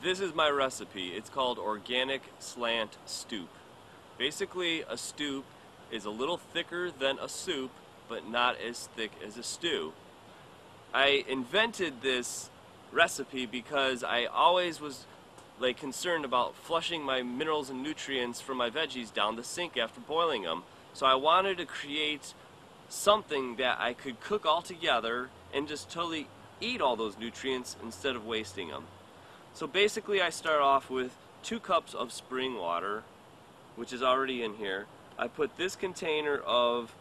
This is my recipe. It's called Organic Slant Stoup. Basically, a stoup is a little thicker than a soup, but not as thick as a stew. I invented this recipe because I always was concerned about flushing my minerals and nutrients from my veggies down the sink after boiling them. So I wanted to create something that I could cook all together and just totally eat all those nutrients instead of wasting them. So basically I start off with 2 cups of spring water, which is already in here. I put this container of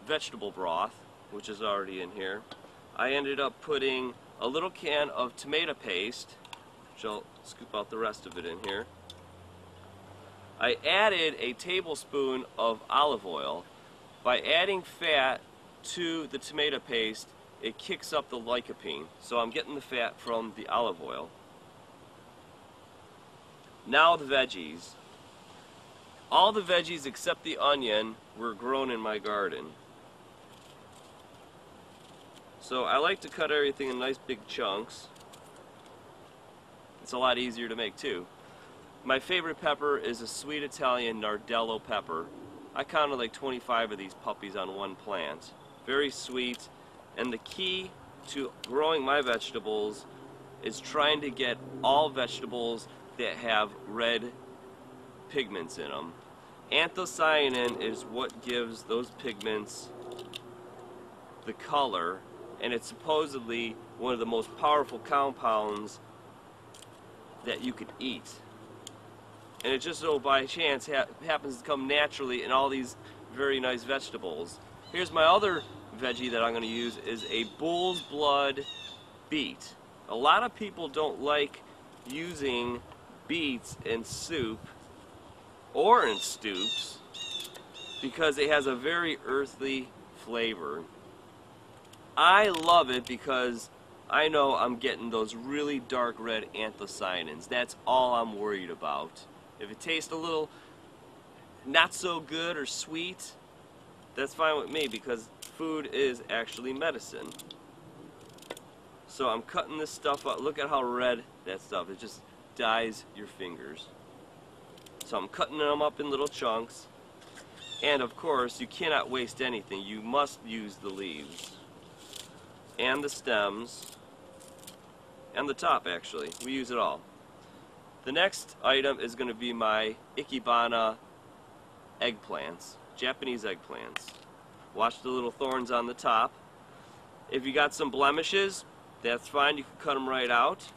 vegetable broth, which is already in here. I ended up putting a little can of tomato paste, which I'll scoop out the rest of it in here. I added a tablespoon of olive oil. By adding fat to the tomato paste, it kicks up the lycopene. So I'm getting the fat from the olive oil. Now the veggies. All the veggies except the onion were grown in my garden. So I like to cut everything in nice big chunks. It's a lot easier to make too. My favorite pepper is a sweet Italian Nardello pepper. I counted like 25 of these puppies on one plant. Very sweet, and the key to growing my vegetables is trying to get all vegetables that have red pigments in them. Anthocyanin is what gives those pigments the color, and it's supposedly one of the most powerful compounds that you could eat. And it just so by chance happens to come naturally in all these very nice vegetables. Here's my other veggie that I'm going to use is a bull's blood beet. A lot of people don't like using beets in soup or in stoups because it has a very earthy flavor. I love it because I know I'm getting those really dark red anthocyanins. That's all I'm worried about. If it tastes a little not so good or sweet, that's fine with me because food is actually medicine. So I'm cutting this stuff up. Look at how red that stuff is. It just dyes your fingers. So I'm cutting them up in little chunks. And of course, you cannot waste anything. You must use the leaves and the stems and the top, actually. We use it all. The next item is going to be my Ikebana eggplants, Japanese eggplants. Watch the little thorns on the top. If you got some blemishes, that's fine. You can cut them right out,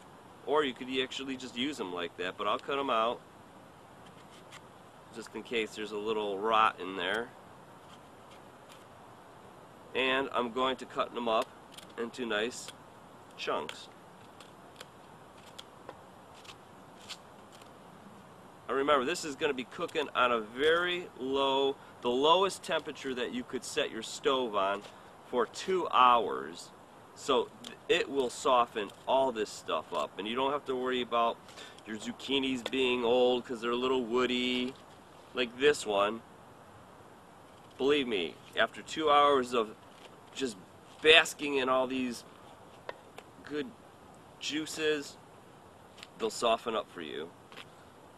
or you could actually just use them like that, but I'll cut them out just in case there's a little rot in there. And I'm going to cut them up into nice chunks. Now remember, this is going to be cooking on a very low, the lowest temperature that you could set your stove on for 2 hours. So it will soften all this stuff up, and you don't have to worry about your zucchinis being old because they're a little woody like this one. Believe me, after 2 hours of just basking in all these good juices, they'll soften up for you.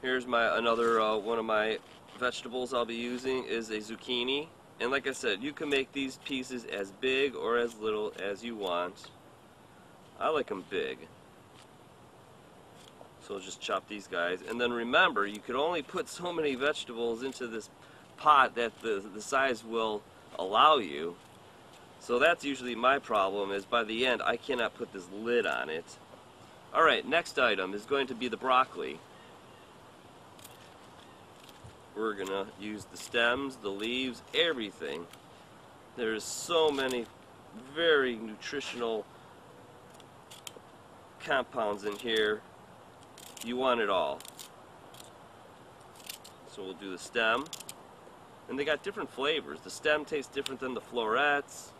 Here's another one of my vegetables I'll be using is a zucchini. And like I said, you can make these pieces as big or as little as you want. I like them big. So I'll just chop these guys. And then remember, you can only put so many vegetables into this pot that the size will allow you. So that's usually my problem, is by the end I cannot put this lid on it. Alright, next item is going to be the broccoli. We're going to use the stems, the leaves, everything. There's so many very nutritional compounds in here. You want it all. So we'll do the stem. And they got different flavors. The stem tastes different than the florets,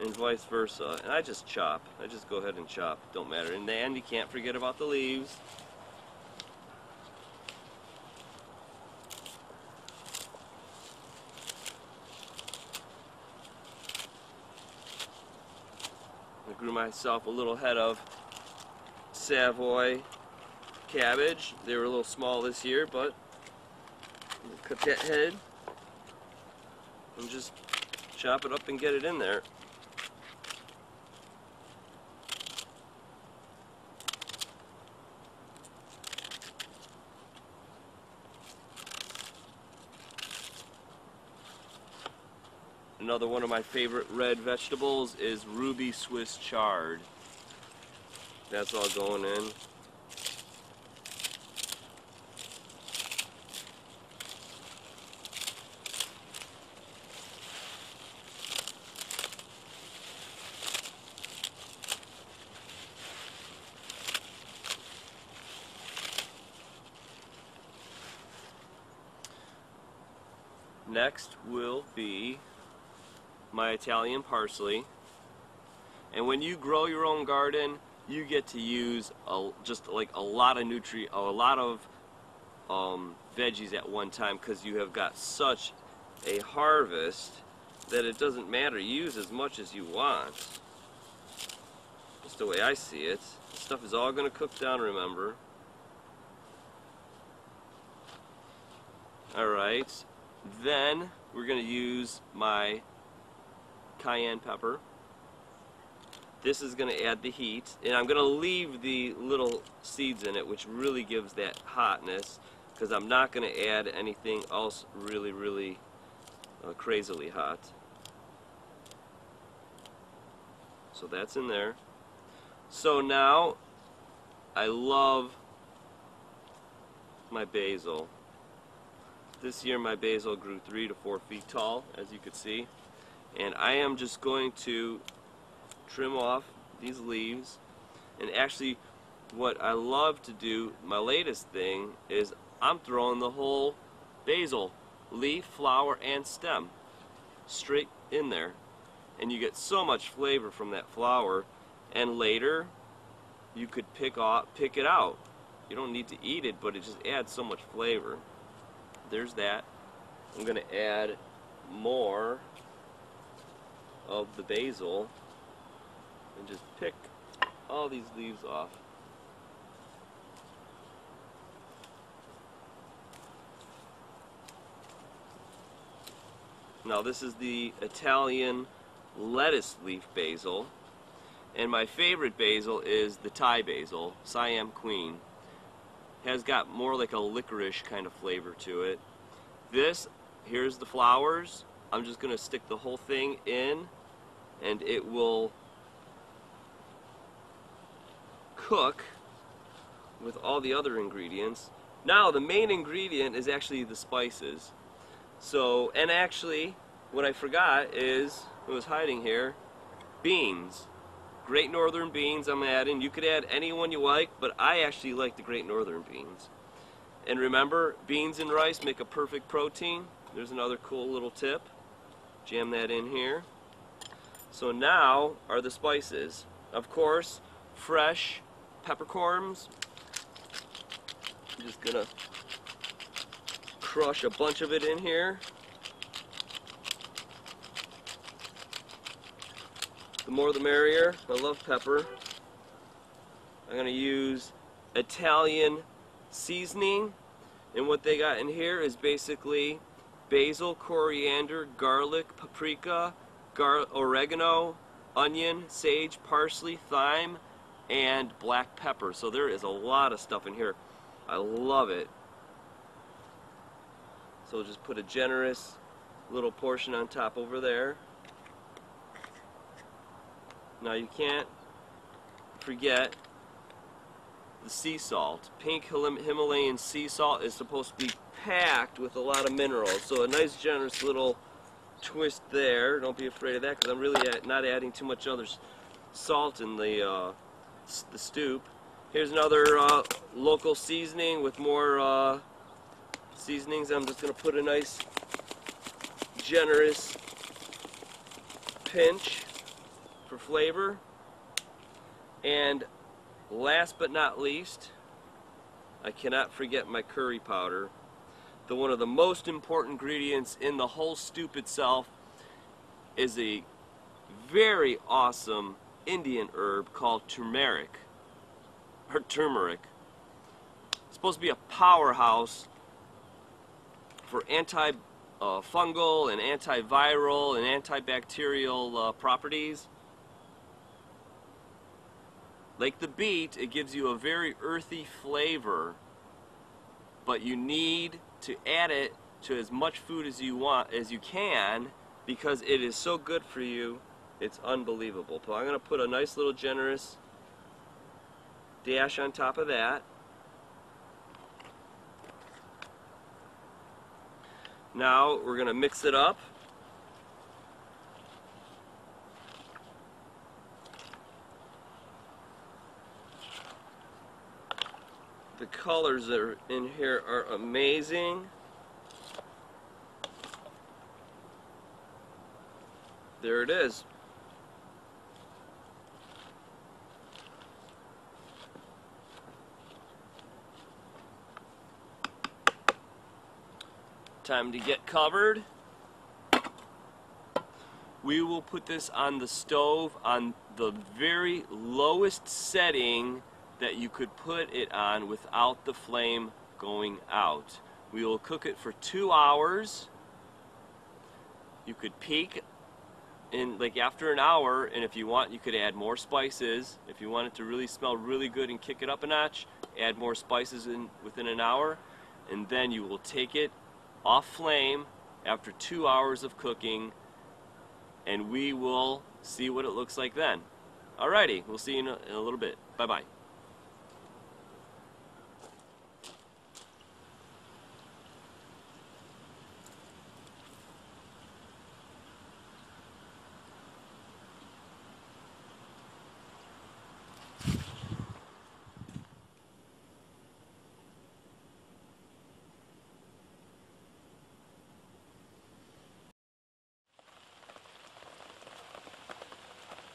and vice versa. And I just chop. I just go ahead and chop. Don't matter. In the end, you can't forget about the leaves. I grew myself a little head of Savoy cabbage. They were a little small this year, but cut that head and just chop it up and get it in there. Another one of my favorite red vegetables is ruby Swiss chard. That's all going in. Next will be my Italian parsley. And when you grow your own garden, you get to use just like a lot of veggies at one time, because you have got such a harvest that it doesn't matter. You use as much as you want. That's the way I see it. This stuff is all going to cook down, remember. Alright, then we're going to use my Cayenne pepper. This is going to add the heat, and I'm going to leave the little seeds in it, which really gives that hotness, because I'm not going to add anything else really crazily hot. So that's in there. So now I love my basil. This year my basil grew 3 to 4 feet tall, as you can see, and I am just going to trim off these leaves. And actually, what I love to do, my latest thing, is I'm throwing the whole basil, leaf, flower, and stem straight in there, and you get so much flavor from that flower. And later you could pick it out. You don't need to eat it, but it just adds so much flavor. There's that. I'm going to add more of the basil and just pick all these leaves off. Now this is the Italian lettuce leaf basil, and my favorite basil is the Thai basil, Siam Queen. Has got more like a licorice kind of flavor to it. Here's the flowers. I'm just going to stick the whole thing in, and it will cook with all the other ingredients. Now the main ingredient is actually the spices. So, and actually what I forgot is, it was hiding here, beans. Great Northern beans I'm adding. You could add any one you like, but I actually like the Great Northern beans. And remember, beans and rice make a perfect protein. There's another cool little tip. Jam that in here. So now are the spices. Of course, fresh peppercorns. I'm just gonna crush a bunch of it in here. The more the merrier. I love pepper. I'm going to use Italian seasoning, and what they got in here is basically basil, coriander, garlic, paprika, oregano, onion, sage, parsley, thyme, and black pepper. So there is a lot of stuff in here. I love it. So just put a generous little portion on top over there. Now you can't forget the sea salt. Pink Himalayan sea salt is supposed to be packed with a lot of minerals. So a nice generous little twist there. Don't be afraid of that, because I'm really not adding too much other salt in the Stoup. Here's another local seasoning with more seasonings. I'm just going to put a nice generous pinch for flavor. And last but not least, I cannot forget my curry powder. One of the most important ingredients in the whole Stoup itself is a very awesome Indian herb called turmeric. supposed to be a powerhouse for anti-fungal and antiviral and antibacterial properties. Like the beet, it gives you a very earthy flavor, but you need to add it to as much food as you can, because it is so good for you. It's unbelievable. So I'm going to put a nice little generous dash on top of that. Now we're going to mix it up. The colors that are in here are amazing. There it is. Time to get covered. We will put this on the stove on the very lowest setting that you could put it on without the flame going out. We will cook it for 2 hours. You could peek in like after an hour, and if you want, you could add more spices. If you want it to really smell really good and kick it up a notch, add more spices in within an hour, and then you will take it off flame after 2 hours of cooking, and we will see what it looks like then. Alrighty, we'll see you in a little bit. Bye-bye.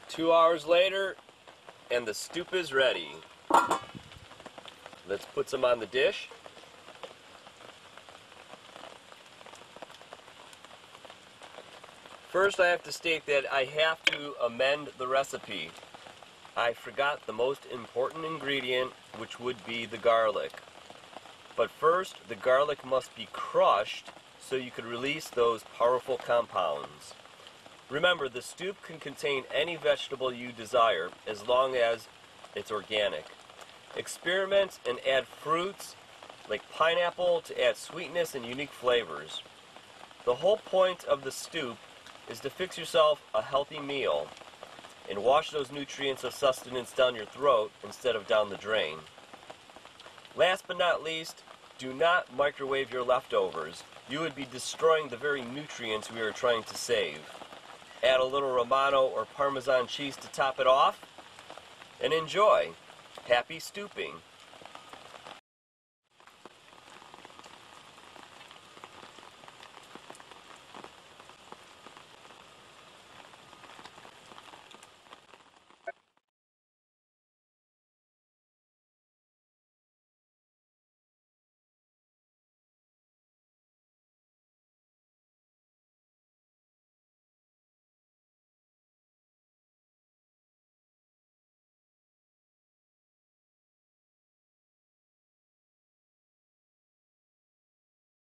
Two hours later, and the stoup is ready. Let's put some on the dish. First, I have to state that I have to amend the recipe. I forgot the most important ingredient, which would be the garlic. But first, the garlic must be crushed so you could release those powerful compounds. Remember, the stoup can contain any vegetable you desire as long as it's organic. Experiment and add fruits like pineapple to add sweetness and unique flavors. The whole point of the stoup is to fix yourself a healthy meal and wash those nutrients of sustenance down your throat instead of down the drain. Last but not least, do not microwave your leftovers. You would be destroying the very nutrients we are trying to save. Add a little Romano or Parmesan cheese to top it off, and enjoy. Happy stouping.